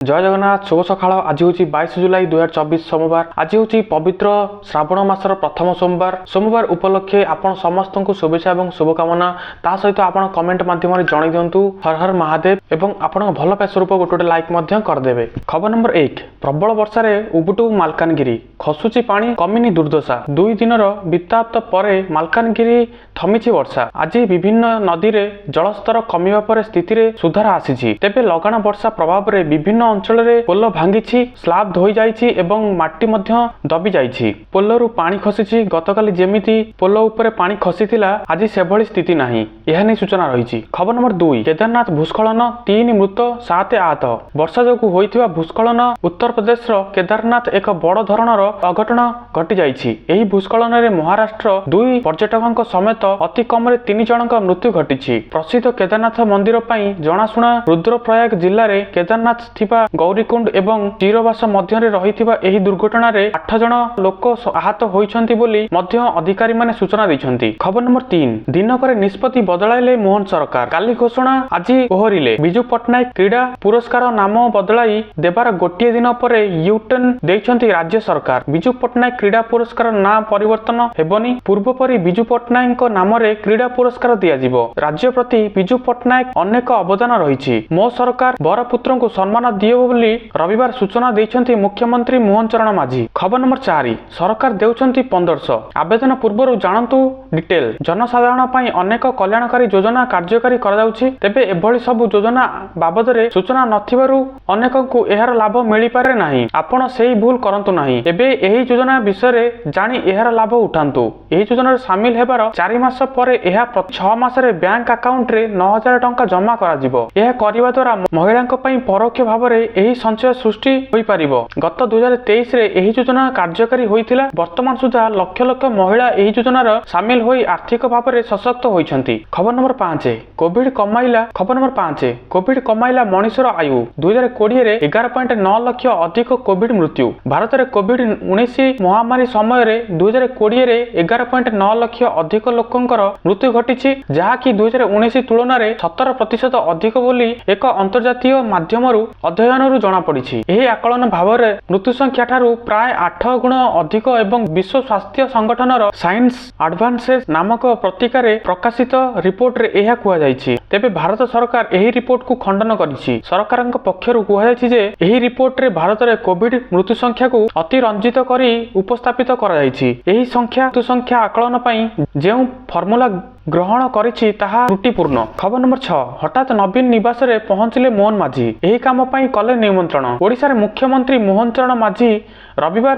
जय जगन्नाथ शुभ सकाळ। आज हूँ 22 जुलाई 2024 सोमवार। आज हूँ पवित्र श्रावण मासर प्रथम सोमवार उपलक्षे आपण समस्त को शुभेच्छा और शुभकामना। ता सहित आपण कमेंट माध्यम जन दिंतु हर हर महादेव एवं आपण भल पाए स्वरूप गोटे लाइक करदे। खबर नंबर 1। प्रबल वर्षा उबुटू मालकानगिरी खसुची पानी कमिनी दुर्दशा। 2 दिन बिताप्त पर मालकानगिरी थमिछि वर्षा। आज विभिन्न नदी रे जलस्तर कमिबा पर स्थिति रे सुधार आसीछि। तेबे लगाण वर्षा प्रभाव रे विभिन्न अंचल रे पोल भांगी स्लाब धोई जाइछि एवं माटी मध्य दबी जाइछि। पोलरू पानी खसिछि। गतकाली जेमिति पोल उपरे पानी खसिथिला आज सेभଳି स्थिति नाही। एहा नै सूचना रहिछि। खबर नंबर 2। केदारनाथ भूस्खलन 3 मृत 7 आहत। वर्षा जोगु होइथिबा भूस्खलन उत्तर प्रदेश रो केदारनाथ एक बड़ धरणर अघटन घटी जाइछि। एही भूस्खलन रे महाराष्ट्र 2 पर्यटकक समेत अति कम रे 3 जनक मृत्यु घटिछि। प्रसिद्ध केदारनाथ मंदिर पई जणाशुना रुद्रप्रयाग जिल्ला रे केदारनाथ थिबा गौरीकुंड एवं चिरवास मध्य रही एही दुर्घटना रे 8 जन लोक आहत होइछन्ति बोली मध्य अधिकारी माने सूचना दैछन्ति। खबर नंबर 3। दिनकर निष्पत्ति बदलाइले मोहन सरकार। काली घोषणा आज ओहरिले। बिजू पट्टनायक क्रीड़ा पुरस्कार नाम बदलाई देबार गोटे दिन पर यूटर्न दैछन्ति राज्य सरकार। बिजू पट्टनायक क्रीड़ा पुरस्कार नाम परिवर्तन हेबनी। पूर्व परि बिजू पट्टनायक नाम रे क्रीड़ा पुरस्कार दिया जिवो। राज्य प्रति बिजू पट्टनायक अनेक अवदान रहिछि। मो सरकार बरपुत्र को सम्मान दियो बोली रविवार सूचना दैछन्ति मुख्यमंत्री मोहन चरण माझी। खबर नंबर 4। सरकार देउछन्ति 1500 आवेदन पूर्व जानतु डिटेल। जनसाधारण पई अनेक कल्याणकारी योजना कार्यकारी करा जाउछि। तेबे एभଳି सब योजना बाबद रे सूचना नथिबारु अनेक को एहार लाभ मिली पारे नाही। आपण सेही भूल करंतु नाही। एबे एही योजना विषय रे जानि एहार लाभ उठांतु। एही योजना रे शामिल हेबार 4 मास परे एहा 6 मास रे बैंक अकाउंट रे 9000 टंका जमा करा जिवो। एहा करिवा द्वारा महिलांक पई परोक्ष भाव रे एही संचय सृष्टि होई पारिबो। गत 2023 रे एही योजना कार्यकारी होइथिला। वर्तमान सुधा लक्ष लक्ष महिला एही योजना रे शामिल होई आर्थिक भाव रे सशक्त होइछन्ति। खबर नंबर 5। कोविड कमाइला। खबर नंबर 5। कोविड कमाइला मनुष्यर आयु। 2020 रे 11.9 लाख अधिक कोविड मृत्यु। भारत रे कोविड 19 महामारी समय रे 2020 रे 11.9 लाख अधिक लोकंकर मृत्यु घटिछि, जहा कि 2019 तुलना रे 17% अधिक बोली एक अंतर्जातीय माध्यमरु अध्ययनरु जणा पड़िछि। एही आकलन भावरे मृत्यु संख्या ठारू प्राय 8 गुण अधिक एवं विश्व स्वास्थ्य संगठनर साइंस एडवांसेस नामक पत्रिकारे प्रकाशित रिपोर्ट रे एहा कुआ जाइछि। तेबे भारत सरकार एही रिपोर्ट को खंडन करिछि। सरकारक पक्षरु कुआ जाइछि जे एही रिपोर्ट रे भारत रे कोविड मृत्यु संख्या को अति रंजित करी उपस्थापित करा जाइछि। एही मृत्यु संख्या आकलन पई जेउ फॉर्मूला ग्रहण करिछि ताहा त्रुटिपूर्ण। खबर नंबर 6। हठात नवीन निवास रे पहुंचले मोहन माझी। एही काम पई कले निमंत्रण। ओडिसा रे मुख्यमंत्री मोहन चरण माझी रविवार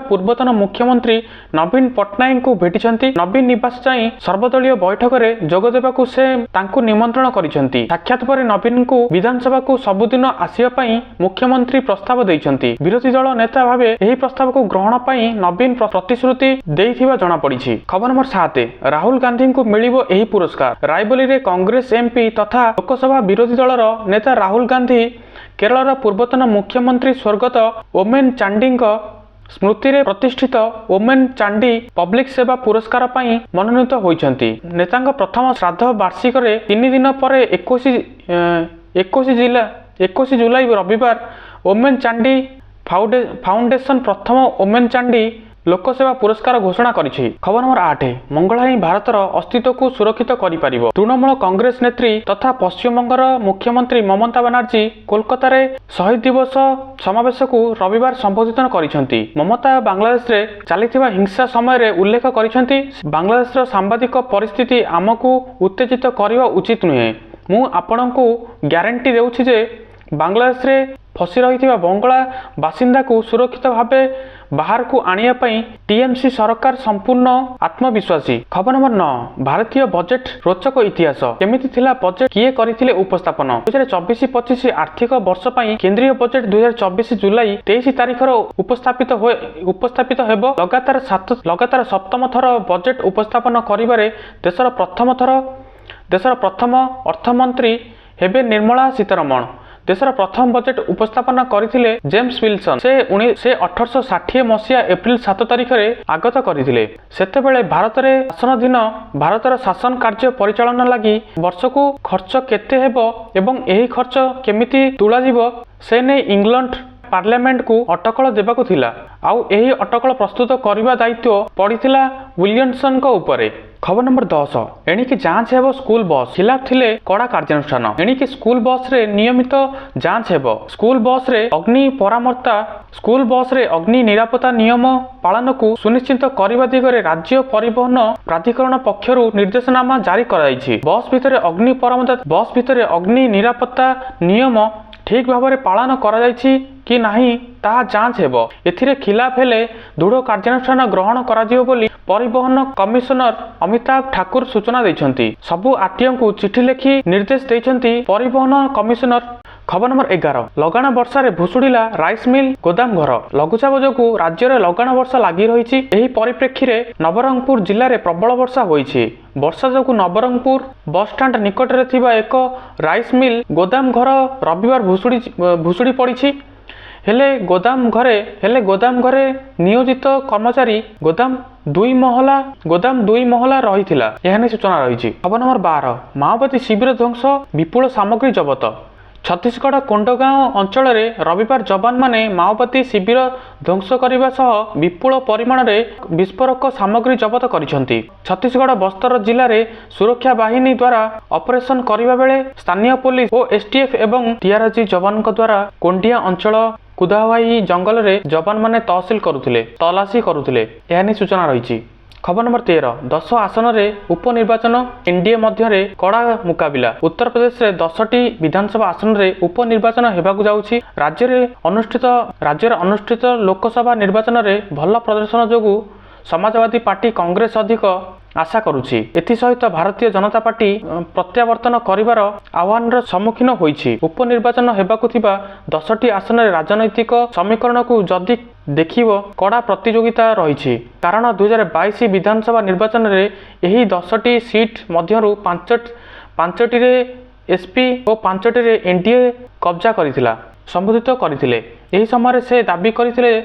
पूर्वतन मुख्यमंत्री नवीन पट्टनायक को भेटिछन्ति। नवीन निवास जाई सर्वदलीय बैठक रे जोग देबाकू से तांकू निमंत्रण करिछन्ति। साक्षात पर नवीन को विधानसभा को सबुदिन आसिया पई मुख्यमंत्री प्रस्ताव दैछन्ति। विरोधी दल नेता भाबे एही प्रस्ताव को ग्रहण पई नवीन प्रतिश्रुति देइथिबा जणा पड़िछि। खबर नंबर 7। राहुल गांधी को मिलिबो एही पुरस्कार। रायबली रे कांग्रेस एमपी तथा लोकसभा विरोधी दलर नेता राहुल गांधी केरल पूर्वतन मुख्यमंत्री स्वर्गत ओमेन चांडी स्मृति रे प्रतिष्ठित ओमेन चांडी पब्लिक सेवा पुरस्कार पई मनोनीत होइछन्ति। नेतांग प्रथम श्राद्ध वार्षिक रे 3 दिन पर 21 जुलाई रविवार ओमेन चांडी फाउंडेशन प्रथम ओमेन चांडी लोकसेवा पुरस्कार घोषणा करिछि। खबर नंबर 8। मंगला ही भारतर अस्तित्व को सुरक्षित करि पारिबो। तृणमूल कांग्रेस नेत्री तथा पश्चिम बंगर मुख्यमंत्री ममता बनर्जी कोलकाता रे शहीद दिवस समावेश को रविवार संबोधित करिसेंति। ममता बांग्लादेश रे चलिथिबा हिंसा समय रे उल्लेख करिसेंति, बांग्लादेश रो सांबादिक परिस्थिति आमको उत्तेजित करिवा उचित नुहे। मु आपनकू ग्यारंटी देउछि जे बांग्लादेश रे फसी रही बंगला बासिंदा को सुरक्षित भावे बाहर को आनिया पई टीएमसी सरकार संपूर्ण आत्मविश्वासी। खबर नंबर 9। भारतीय बजेट रोचक इतिहास। केमिति थिला बजेट, किए करिथिले उपस्थापन। 2024-25 आर्थिक वर्ष पई केंद्रीय बजेट 2024 जुलाई 23 तारिखर उपस्थापित हेबो। लगातार सप्तम थर बजेट उपस्थापन करिबारे देशर प्रथम अर्थमंत्री हेबे निर्मला सीतारमण। देशर प्रथम बजेट उपस्थापन करथिले जेम्स विल्सन। से 1860 मसीहा एप्रिल 7 तारिख रे आगत करथिले। सेतेबेले भारतर शासन कार्य परिचालन लगी वर्षकू खर्च केते हेबो एवं एही खर्च केमिति तुला जीवो से नै इंग्लैंड पार्लियामेंट को अटकल देबाकू थिला। आउ एही अटकल प्रस्तुत करबा दायित्व पड़िथिला विलियमसन को उपरे। खबर नंबर 10 एणिकी जांच हेबो स्कूल बस खिलाफ थिले कड़ा कार्यानुष्ठान। एणिकी स्कूल बस रे नियमित जांच हेबो। स्कूल बस रे अग्नि निरापत्ता नियम पालन को सुनिश्चित करबा दिगरे राज्य परिवहन प्राधिकरण पक्षरु निर्देशनामा जारी कराइछि। बस भितरे अग्नि निरापत्ता नियम ठीक भाव में पालन कराଯାଇଛି कि नहीं ताहा जांच हेबो। एथिरे खिलाफ हेले दृढ़ कार्यानुष्ठान ग्रहण कराजियो बोली परिवहन कमिशनर अमिताभ ठाकुर सूचना दैछंती। सबु आरटीओ को चिठी लिखि निर्देश दैछंती परिवहन कमिशनर। खबर नंबर 11 लगाण वर्षा रे भुसुड़िला राइस मिल गोदाम घर। लघुचाप जोगु राज्य में लगाण वर्षा लगी रही। एही परिप्रेक्षी रे नवरंगपुर जिले में प्रबल वर्षा होईछि। वर्षा जोगु नवरंगपुर बस स्टैंड निकट रे थिबा एक राइस मिल गोदाम घर रविवार भुसुड़ी पड़ी। हेले गोदाम घरे नियोजित कर्मचारी गोदाम दुई महला रही सूचना रही। खबर नंबर 12 माओवादी शिविर ध्वंस विपुल सामग्री जबत। छत्तीसगढ़ कोंडगांव अंचल में रविवार जवान माने माओवादी शिविर ध्वंस करने सह विपुल परिमाण में विस्फोरक सामग्री जबत करिसेंती। छत्तीसगढ़ बस्तर जिले में सुरक्षा बाहिनी द्वारा ऑपरेशन करने बेले स्थानीय पुलिस और एसटीएफ एवं टीआरजी जवान द्वारा कोंडिया अंचल कुदावाई जंगल में जवान माने तलाशी करुथिले एहानी सूचना रही। खबर नंबर 13 10 आसन रे उपनिर्वाचन एनडीए मध्य कड़ा मुकाबिला। उत्तर प्रदेश रे 10टी विधानसभा आसन रे उपनिर्वाचन हेबाकू जाउछि। राज्य अनुष्ठित लोकसभा निर्वाचन रे भल प्रदर्शन जोगु समाजवादी पार्टी कांग्रेस अधिक आशा करुछि। एथिसहित भारतीय जनता पार्टी प्रत्यावर्तन करिवार आह्वान सम्मुखीन होइछि। उपनिर्वाचन हेबाकू थिबा 10टी आसन रे राजनैतिक समीकरण को जदि देखिबो कड़ा प्रतियोगिता रही। कारण 2022 विधानसभा निर्वाचन रे एही 10टी सीट मध्यरु 5टी रे एसपी और 5टी रे एनडीए कब्जा करिथिला संबोधित करथिले। एही समय से दाबी करथिले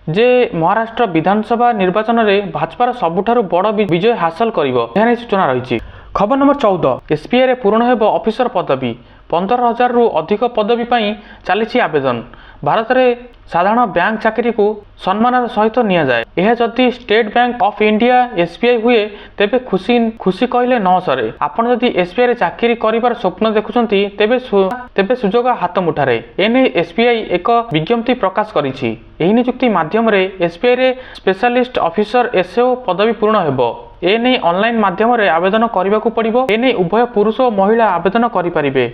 जे महाराष्ट्र विधानसभा निर्वाचन में भाजपार सबुठारु बड़ विजय हासिल करिवो एहानी सूचना रही। खबर नंबर 14 एसबीआई रे पूर्ण हेबो ऑफिसर पदवी। 15,000 रु अधिक पदवी पाई चली आवेदन। भारत में साधारण बैंक चाकरी को सम्मान सहित निया जाए। यह जदि state bank of India SBI हुए तेबे खुशी कहले न सरे। आपण जदि एसबीआई रे चाकरी करिवार स्वप्न देखुछंती तेबे सुजोग हाथ मुठारे। एने एसबीआई एक विज्ञप्ति प्रकाश करिछि। एही नियुक्ति माध्यम रे एसबीआई रे स्पेशलिस्ट ऑफिसर एसओ पदवी पूर्ण हेबो। एने ऑनलाइन माध्यम रे आवेदन करबाकू पड़िबो। एने उभय पुरुष और महिला आवेदन करि परिबे।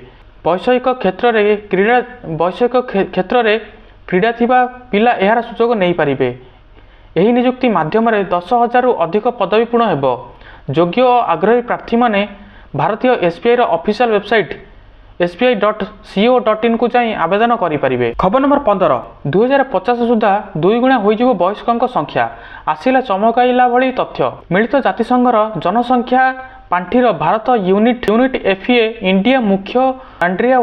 वैषयिक क्षेत्र रे क्रीड़ा थिबा पिला एहार सुजोग नहीं पारिबे। एही नियुक्ति माध्यम रे 10,000 रु अधिक पदवी पूर्ण हेबो। योग्य और आग्रही प्रार्थी माने भारतीय एसबीआई रो ऑफिशियल वेबसाइट sbi.co.in को जाई आवेदन करि परिबे। खबर नंबर 15 2050 सुधा 2 गुणा होइजिवो वयस्कଙ୍କ संख्या। आसिला चमकाइला भली तथ्य। मिलित जातिसंघर जनसंख्या पांठीर भारत यूनिट एफए इंडिया मुख्य आंड्रिया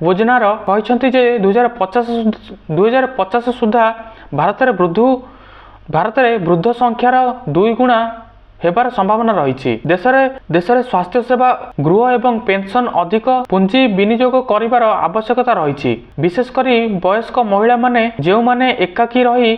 वोजनार कहते जे 2050 सुधा भारत में वृद्ध संख्यार 2 गुणा हेबार संभावना रही। देश में स्वास्थ्य सेवा गृह एवं पेंशन अधिक पुंजी विनियोग करिवार आवश्यकता रही। विशेषकर वयस्क महिला माने जो माने एकाकी रही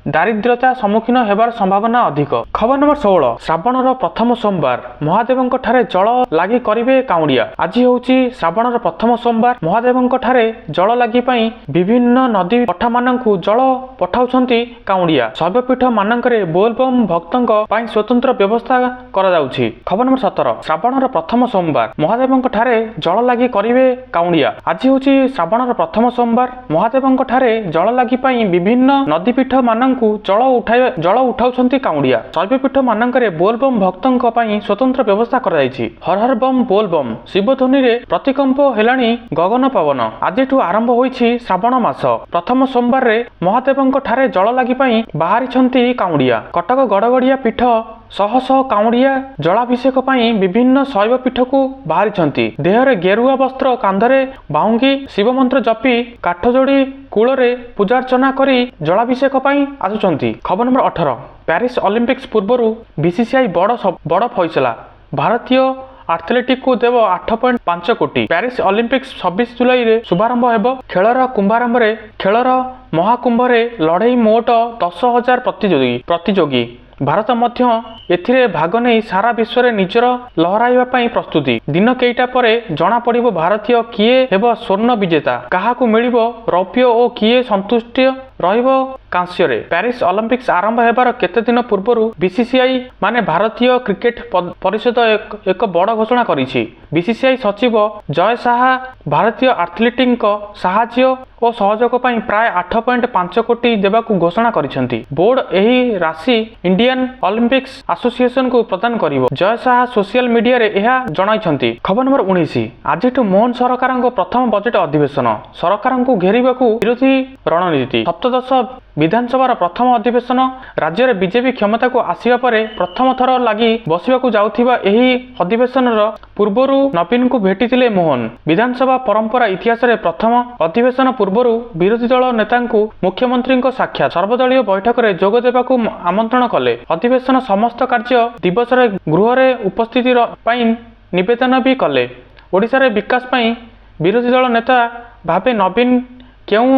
दारिद्र्यता सम्मुखीन हेबार संभावना अधिक। खबर नंबर 16 श्रावणर प्रथम सोमवार महादेवଙ୍କ ठारे जल लागि करिवे काउंडिया। आज होउची श्रावणर प्रथम सोमवार। महादेवଙ୍କ ठारे जल लागि पई विभिन्न नदी पठा माननकु जल पठाउछंती काउंडिया। शैवपीठ माननकरे बोलबम भक्तଙ୍କ पई स्वतंत्र व्यवस्था करा जाउची। खबर नंबर 17 श्रावणर प्रथम सोमवार महादेवଙ୍କ ठारे जल लागि करिवे काउंडिया। आज होउची श्रावणर प्रथम सोमवार। महादेवଙ୍କ ठारे जल लागि पई विभिन्न नदीपीठ मान जल उठाउछंती काउंडिया। शैवपीठ मानकरे बोलबम भक्तଙ୍କ पई स्वतंत्र व्यवस्था करा जायछि। हर हर बम बोलबम शिवध्वनि रे प्रतिकंप हेलाणी गगन पवन। आजिठु आरंभ होईछि श्रावण मास। प्रथम सोमवार रे महादेवଙ୍କ ठारे जल लागि पई बाहारिछंती काउंडिया। कटक गड़गड़िया पीठ ଶହ ଶହ କାଉଁଡିଆ ଜଳାଭିଷେକ ପାଇଁ ବିଭିନ୍ନ ଶୈବ ପୀଠକୁ ବାହାରିଛନ୍ତି। ଦେହରେ ଗେରୁଆ ବସ୍ତ୍ର, କାନ୍ଧରେ ବାହୁଙ୍ଗି, ଶିବ ମନ୍ତ୍ର ଜପି କାଠ ଯୋଡ଼ି କୂଳରେ ପୂଜାର୍ଚ୍ଚନା କରି ଜଳାଭିଷେକ ପାଇଁ ଆସୁଛନ୍ତି। ଖବର ନମ୍ବର 18। ପ୍ୟାରିସ୍ ଅଲିମ୍ପିକ୍ସ ପୂର୍ବରୁ ବିସିସିଆଇ ବଡ଼ ଫଇସଲା, ଭାରତୀୟ ଆଥଲେଟିକ୍କୁ ଦେବ 8.5 କୋଟି। ପ୍ୟାରିସ୍ ଅଲିମ୍ପିକ୍ସ 26 ଜୁଲାଇରେ ଶୁଭାରମ୍ଭ ହେବ। ଖେଳର ମହାକୁମ୍ଭରେ ଲଢ଼େଇ ମୋଟ 10,000 ପ୍ରତିଯୋଗୀ। ଭାରତ ମଧ୍ୟ ଏଥିରେ ଭାଗ ନେଇ ସାରା ବିଶ୍ୱରେ ନିଜର ଲହରାଇବା ପାଇଁ ପ୍ରସ୍ତୁତି। ଦିନ କେଇଟା ପରେ ଜଣାପଡ଼ିବ ଭାରତୀୟ କିଏ ହେବ ସ୍ୱର୍ଣ୍ଣ ବିଜେତା, କାହାକୁ ମିଳିବ ରୌପ୍ୟ ଓ କିଏ ସନ୍ତୁଷ୍ଟ ରହିବ କାଂସ୍ୟରେ। ପ୍ୟାରିସ୍ ଅଲିମ୍ପିକ୍ସ ଆରମ୍ଭ ହେବାର କେତେ ଦିନ ପୂର୍ବରୁ ବିସିସିଆଇ ମାନେ ଭାରତୀୟ କ୍ରିକେଟ ପରିଷଦ ଏକ ବଡ଼ ଘୋଷଣା କରିଛି। ବିସିସିଆଇ ସଚିବ ଜୟ ଶାହା ଭାରତୀୟ ଆଥଲେଟିକ୍ଙ୍କ ସାହାଯ୍ୟ ଓ ସହଯୋଗ ପାଇଁ ପ୍ରାୟ 8.5 କୋଟି ଦେବାକୁ ଘୋଷଣା କରିଛନ୍ତି। ବୋର୍ଡ ଏହି ରାଶି ଇଣ୍ଡିଆନ୍ ଅଲିମ୍ପିକ୍ସ ଆସୋସିଏସନକୁ ପ୍ରଦାନ କରିବ। ଜୟ ଶାହା ସୋସିଆଲ ମିଡିଆରେ ଏହା ଜଣାଇଛନ୍ତି। ଖବର ନମ୍ବର 19। ଆଜିଠୁ ମୋହନ ସରକାରଙ୍କ ପ୍ରଥମ ବଜେଟ୍ ଅଧିବେଶନ, ସରକାରଙ୍କୁ ଘେରିବାକୁ ବିରୋଧୀ ରଣନୀତି। ସପ୍ତଦଶ ବିଧାନସଭାର ପ୍ରଥମ ଅଧିବେଶନ। ରାଜ୍ୟରେ ବିଜେପି କ୍ଷମତାକୁ ଆସିବା ପରେ ପ୍ରଥମ ଥର ଲାଗି ବସିବାକୁ ଯାଉଥିବା ଏହି ଅଧିବେଶନର ପୂର୍ବରୁ ନବୀନଙ୍କୁ ଭେଟିଥିଲେ ମୋହନ। ବିଧାନସଭା ପରମ୍ପରା ଇତିହାସରେ ପ୍ରଥମ ଅଧିବେଶନ ପୂର୍ବରୁ ବିରୋଧୀ ଦଳ ନେତାଙ୍କୁ ମୁଖ୍ୟମନ୍ତ୍ରୀଙ୍କ ସାକ୍ଷାତ, ସର୍ବଦଳୀୟ ବୈଠକରେ ଯୋଗ ଦେବାକୁ ଆମନ୍ତ୍ରଣ କଲେ। ଅଧିବେଶନ ସମସ୍ତ କାର୍ଯ୍ୟ ଦିବସରେ ଗୃହରେ ଉପସ୍ଥିତି ପାଇଁ ନିବେଦନ ବି କଲେ। ଓଡ଼ିଶାରେ ବିକାଶ ପାଇଁ ବିରୋଧୀ ଦଳ ନେତା ଭାବେ ନବୀନ କେଉଁ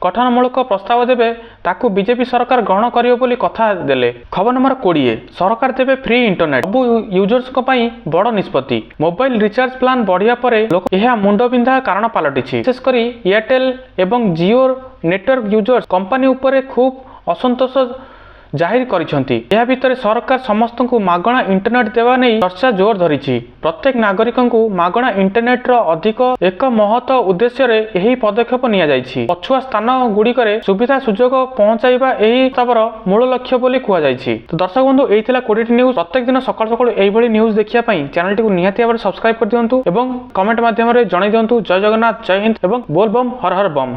ଗଠନମୂଳକ ପ୍ରସ୍ତାବ ଦେବେ ତାକୁ ବିଜେପି ସରକାର ଗ୍ରହଣ କରିବ ବୋଲି କଥା ଦେଲେ। ଖବର ନମ୍ବର 20। ସରକାର ଦେବେ ଫ୍ରି ଇଣ୍ଟରନେଟ୍ ସବୁ ୟୁଜର୍ସଙ୍କ ପାଇଁ ବଡ଼ ନିଷ୍ପତ୍ତି। ମୋବାଇଲ ରିଚାର୍ଜ ପ୍ଲାନ୍ ବଢ଼ିବା ପରେ ଏହା ମୁଣ୍ଡବିନ୍ଧା କାରଣ ପାଲଟିଛି। ବିଶେଷ କରି ଏୟାରଟେଲ୍ ଏବଂ ଜିଓ ନେଟୱାର୍କ ୟୁଜର୍ସ କମ୍ପାନୀ ଉପରେ ଖୁବ୍ ଅସନ୍ତୋଷ ଜାହିର କରିଛନ୍ତି। ଏହା ଭିତରେ ସରକାର ସମସ୍ତଙ୍କୁ ମାଗଣା ଇଣ୍ଟରନେଟ୍ ଦେବା ନେଇ ଚର୍ଚ୍ଚା ଜୋର ଧରିଛି। ପ୍ରତ୍ୟେକ ନାଗରିକଙ୍କୁ ମାଗଣା ଇଣ୍ଟରନେଟ୍ର ଅଧିକ ଏକ ମହତ ଉଦ୍ଦେଶ୍ୟରେ ଏହି ପଦକ୍ଷେପ ନିଆଯାଇଛି। ପଛୁଆ ସ୍ଥାନ ଗୁଡ଼ିକରେ ସୁବିଧା ସୁଯୋଗ ପହଞ୍ଚାଇବା ଏହି ପ୍ରସ୍ତାବର ମୂଳ ଲକ୍ଷ୍ୟ ବୋଲି କୁହାଯାଇଛି। ତ ଦର୍ଶକ ବନ୍ଧୁ, ଏହି ଥିଲା 20ଟି ନ୍ୟୁଜ୍। ପ୍ରତ୍ୟେକ ଦିନ ସକାଳୁ ସକାଳୁ ଏଇଭଳି ନ୍ୟୁଜ୍ ଦେଖିବା ପାଇଁ ଚ୍ୟାନେଲଟିକୁ ନିହାତି ଭାବରେ ସବସ୍କ୍ରାଇବ୍ କରିଦିଅନ୍ତୁ ଏବଂ କମେଣ୍ଟ ମାଧ୍ୟମରେ ଜଣାଇ ଦିଅନ୍ତୁ। ଜୟ ଜଗନ୍ନାଥ, ଜୟ ହିନ୍ଦ ଏବଂ ବୋଲ ବମ୍, ହର ହର ବମ୍।